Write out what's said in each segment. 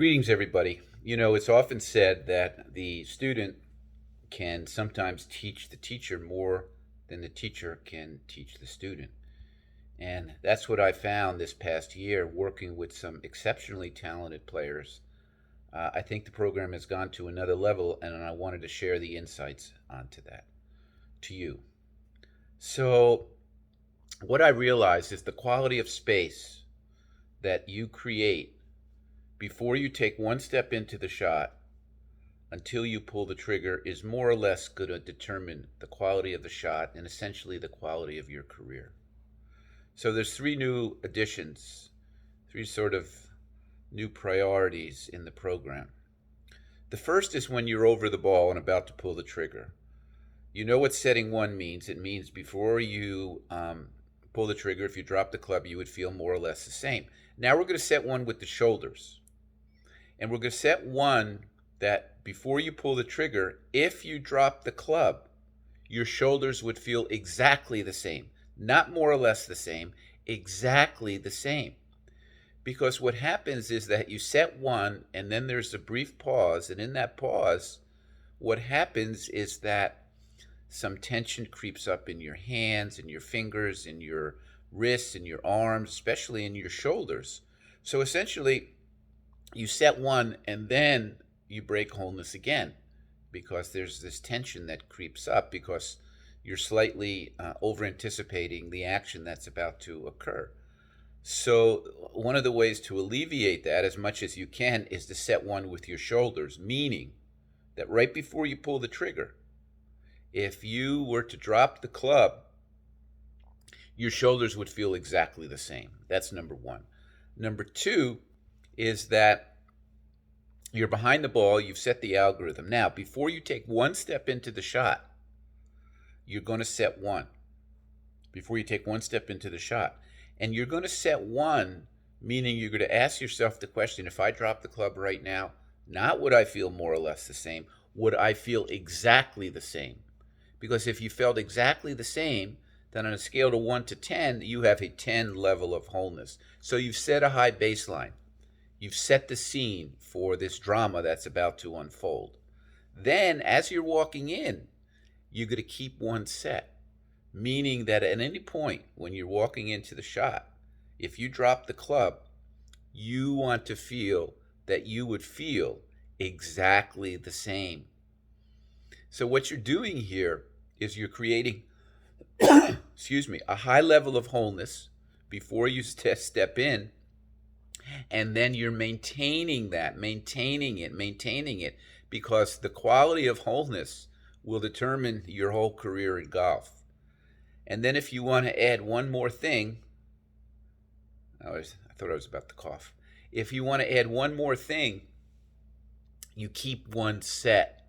Greetings, everybody. It's often said that the student can sometimes teach the teacher more than the teacher can teach the student. And that's what I found this past year working with some exceptionally talented players. I think the program has gone to another level, and I wanted to share the insights onto that to you. So, what I realized is the quality of space that you create before you take one step into the shot until you pull the trigger is more or less going to determine the quality of the shot and essentially the quality of your career. So there's three new additions, three sort of new priorities in the program. The first is when you're over the ball and about to pull the trigger. You know what setting one means. It means before you pull the trigger, if you drop the club, you would feel more or less the same. Now we're going to set one with the shoulders. And we're going to set one that before you pull the trigger, if you drop the club, your shoulders would feel exactly the same. Not more or less the same, exactly the same. Because what happens is that you set one and then there's a brief pause. And in that pause, what happens is that some tension creeps up in your hands, in your fingers, in your wrists, in your arms, especially in your shoulders. So essentially, you set one and then you break wholeness again because there's this tension that creeps up because you're slightly over anticipating the action that's about to occur. So, one of the ways to alleviate that as much as you can is to set one with your shoulders, meaning that right before you pull the trigger, if you were to drop the club, your shoulders would feel exactly the same. That's number one. Number two is that you're behind the ball, you've set the algorithm. Now, before you take one step into the shot, you're going to set one. Before you take one step into the shot. And you're going to set one, meaning you're going to ask yourself the question, if I drop the club right now, not would I feel more or less the same, would I feel exactly the same? Because if you felt exactly the same, then on a scale of 1 to 10, you have a 10 level of wholeness. So you've set a high baseline. You've set the scene for this drama that's about to unfold. Then, as you're walking in, you're going to keep one set, meaning that at any point when you're walking into the shot, if you drop the club, you want to feel that you would feel exactly the same. So, what you're doing here is you're creating, excuse me, a high level of wholeness before you step in. And then you're maintaining that, maintaining it, because the quality of wholeness will determine your whole career in golf. And then if you want to add one more thing, I thought I was about to cough. If you want to add one more thing, you keep one set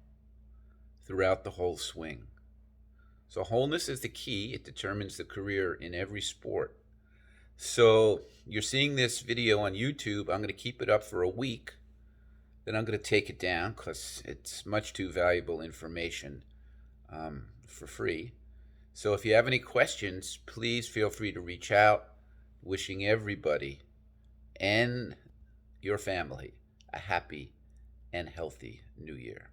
throughout the whole swing. So wholeness is the key. It determines the career in every sport. So you're seeing this video on YouTube. I'm going to keep it up for a week. Then I'm going to take it down because it's much too valuable information for free. So if you have any questions, please feel free to reach out. Wishing everybody and your family a happy and healthy new year.